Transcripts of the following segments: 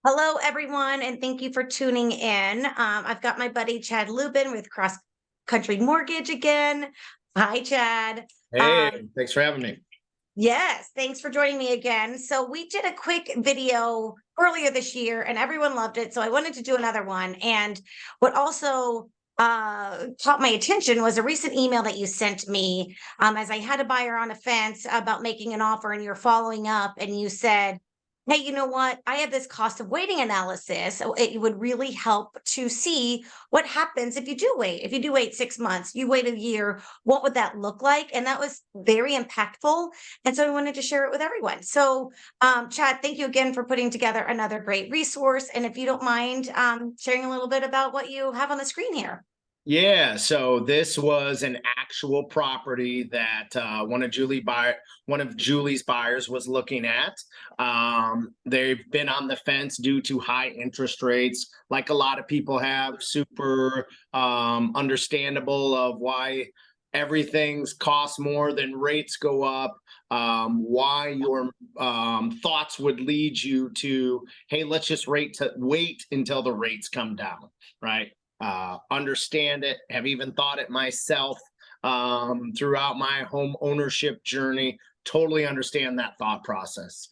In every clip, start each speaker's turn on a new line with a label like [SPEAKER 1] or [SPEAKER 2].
[SPEAKER 1] Hello, everyone, and thank you for tuning in. I've got my buddy Chad Lubben with Cross Country Mortgage again. Hi, Chad.
[SPEAKER 2] Hey,
[SPEAKER 1] Um,
[SPEAKER 2] thanks for having me.
[SPEAKER 1] yes, thanks for joining me again. So, we did a quick video earlier this year, and everyone loved it. So, I wanted to do another one. And what also caught my attention was a recent email that you sent me as I had a buyer on a fence about making an offer, and you're following up, and you said, hey, you know what? I have this cost of waiting analysis. So it would really help to see what happens if you do wait. If you do wait 6 months, you wait a year, what would that look like? And that was very impactful. And so I wanted to share it with everyone. So, Chad, thank you again for putting together another great resource. And if you don't mind sharing a little bit about what you have on the screen here.
[SPEAKER 2] Yeah, so this was an actual property that one of Julie's buyers was looking at. They've been on the fence due to high interest rates, like a lot of people have. Super understandable of why everything's cost more than rates go up. Why your thoughts would lead you to, hey, let's just wait until the rates come down, right? Understand it, have even thought it myself throughout my home ownership journey. Totally understand that thought process.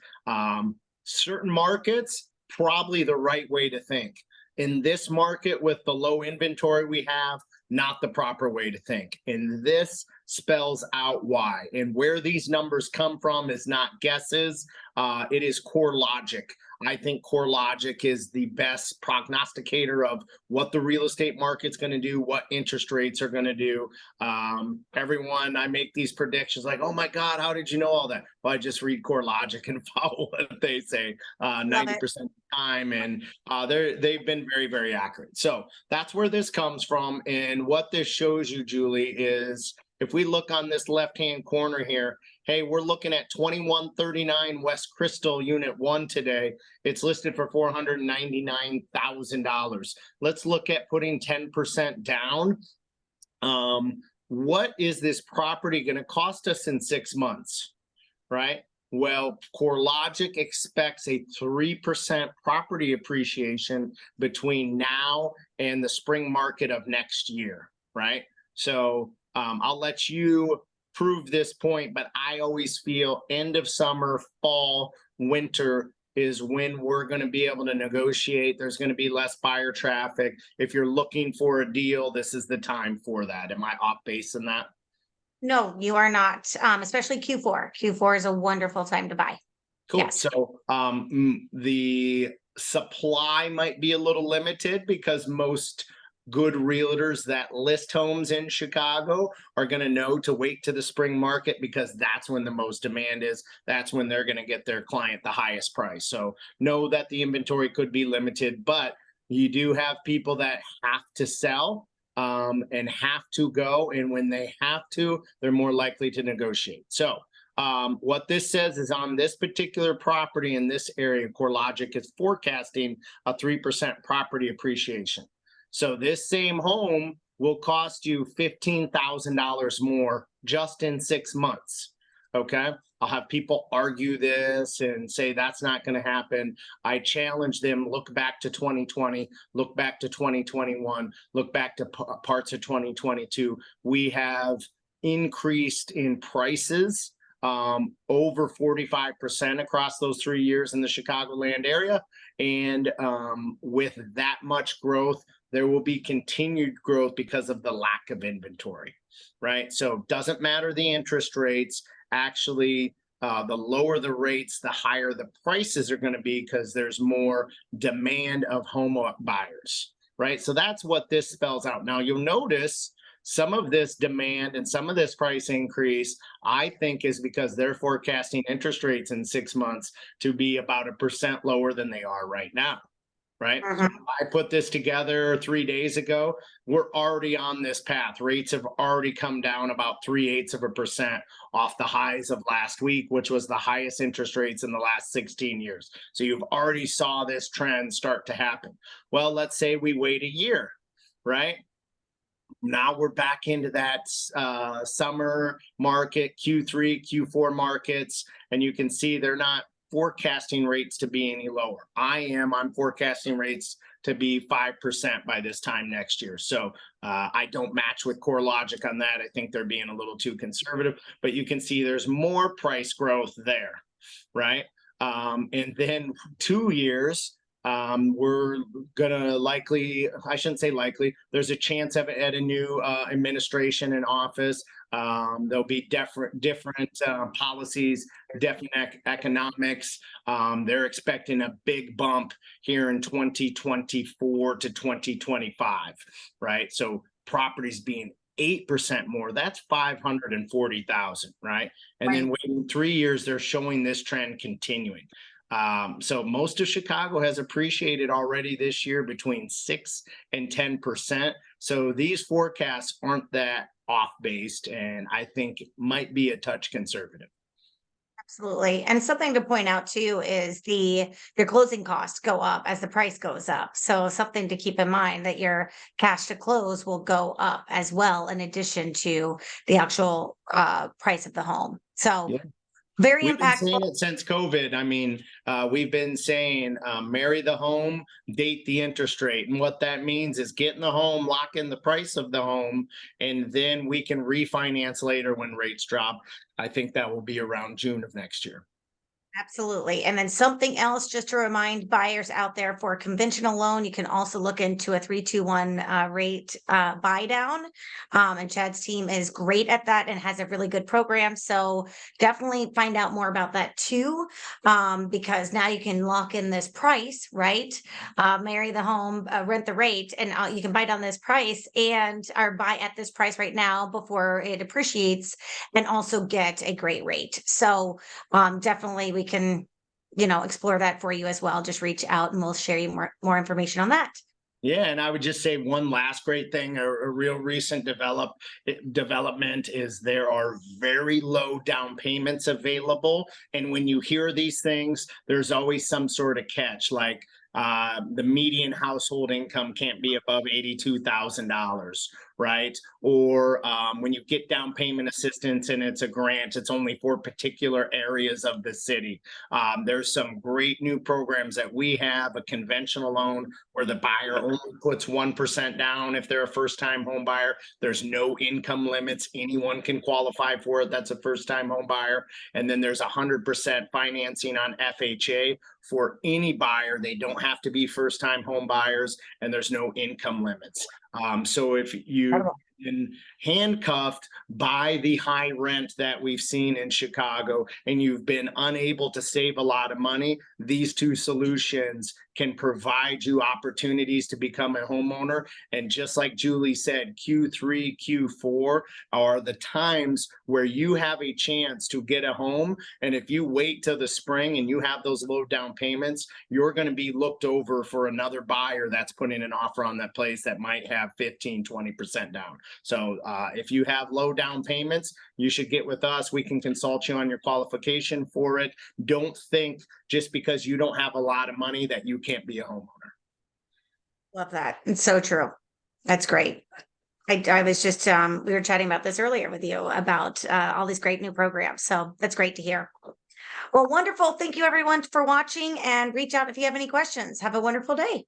[SPEAKER 2] Certain markets, probably the right way to think. In this market, with the low inventory we have, not the proper way to think. And this spells out why. And where these numbers come from is not guesses, it is core logic. I think core logic is the best prognosticator of what the real estate market's going to do, what interest rates are going to do. Everyone, I make these predictions like, oh my God, how did you know all that? Well, I just read core logic and follow what they say
[SPEAKER 1] Love it.
[SPEAKER 2] 90% of the time. And they've been very, very accurate. So that's where this comes from. And what this shows you, Julie, is if we look on this left-hand corner here, hey, we're looking at 2139 West Crystal Unit 1 today. It's listed for $499,000. Let's look at putting 10% down. What is this property going to cost us in 6 months, right? Well, CoreLogic expects a 3% property appreciation between now and the spring market of next year, right? So I'll let you prove this point, but I always feel end of summer, fall, winter is when we're going to be able to negotiate. There's going to be less buyer traffic. If you're looking for a deal, this is the time for that. Am I off base in that?
[SPEAKER 1] No, you are not, especially Q4. Q4 is a wonderful time to buy.
[SPEAKER 2] Cool.
[SPEAKER 1] Yes.
[SPEAKER 2] So the supply might be a little limited because most good realtors that list homes in Chicago are going to know to wait to the spring market because that's when the most demand is. That's when they're going to get their client the highest price. So know that the inventory could be limited, but you do have people that have to sell and have to go. And when they have to, they're more likely to negotiate. So what this says is on this particular property in this area, CoreLogic is forecasting a 3% property appreciation. So this same home will cost you $15,000 more just in 6 months. Okay. I'll have people argue this and say that's not going to happen. I challenge them, look back to 2020, look back to 2021, look back to parts of 2022. We have increased in prices over 45% across those 3 years in the Chicagoland area. And with that much growth, there will be continued growth because of the lack of inventory, right? So doesn't matter the interest rates. Actually, the lower the rates, the higher the prices are going to be because there's more demand of home buyers, right? So that's what this spells out. Now you'll notice some of this demand and some of this price increase, I think, is because they're forecasting interest rates in 6 months to be about 1% lower than they are right now. Right.
[SPEAKER 1] Mhm.
[SPEAKER 2] I put this together 3 days ago. We're already on this path. Rates have already come down about 0.3% off the highs of last week, which was the highest interest rates in the last 16 years. So you've already saw this trend start to happen. Well, let's say we wait a year, right? Now we're back into that summer market, Q3, Q4 markets, and you can see they're not forecasting rates to be any lower. I'm forecasting rates to be 5% by this time next year. So I don't match with CoreLogic on that. I think they're being a little too conservative, but you can see there's more price growth there, right? And then 2 years, we're gonna likely, I shouldn't say likely, there's a chance of it at a new administration in office. There'll be different policies, different economics. They're expecting a big bump here in 2024 to 2025, right? So properties being 8% more, that's 540,000, right? And then waiting 3 years, they're showing this trend continuing. So most of Chicago has appreciated already this year between 6 and 10%. So these forecasts aren't that off based, and I think might be a touch conservative.
[SPEAKER 1] Absolutely. And something to point out too is your closing costs go up as the price goes up. So something to keep in mind that your cash to close will go up as well, in addition to the actual price of the home. So
[SPEAKER 2] Yeah.
[SPEAKER 1] very
[SPEAKER 2] We've been
[SPEAKER 1] impactful.
[SPEAKER 2] saying it since COVID. I mean, we've been saying marry the home, date the interest rate. And what that means is get in the home, lock in the price of the home, and then we can refinance later when rates drop. I think that will be around June of next year.
[SPEAKER 1] Absolutely. And then something else, just to remind buyers out there, for a conventional loan, you can also look into a 3-2-1 rate buy down. And Chad's team is great at that and has a really good program. So definitely find out more about that too, because now you can lock in this price, right? Marry the home, rent the rate, and you can buy down this price or buy at this price right now before it appreciates, and also get a great rate. So definitely we can, explore that for you as well. Just reach out and we'll share you more information on that.
[SPEAKER 2] Yeah, and I would just say one last great thing, a real recent development is there are very low down payments available. And when you hear these things, there's always some sort of catch, like the median household income can't be above $82,000, right? Or when you get down payment assistance and it's a grant, it's only for particular areas of the city. There's some great new programs that we have, a conventional loan where the buyer only puts 1% down if they're a first-time home buyer. There's no income limits. Anyone can qualify for it. That's a first-time home buyer. And then there's 100% financing on FHA for any buyer. They don't have to be first-time home buyers, and there's no income limits. So if you've been handcuffed by the high rent that we've seen in Chicago and you've been unable to save a lot of money, these two solutions can provide you opportunities to become a homeowner. And just like Julie said, Q3, Q4 are the times where you have a chance to get a home. And if you wait till the spring and you have those low down payments, you're going to be looked over for another buyer that's putting an offer on that place that might have 15, 20% down. So if you have low down payments, you should get with us. We can consult you on your qualification for it. Don't think just because you don't have a lot of money that you can't be a homeowner.
[SPEAKER 1] Love that. It's so true. That's great. I was just, we were chatting about this earlier with you about all these great new programs. So that's great to hear. Well, wonderful. Thank you everyone for watching, and reach out if you have any questions. Have a wonderful day.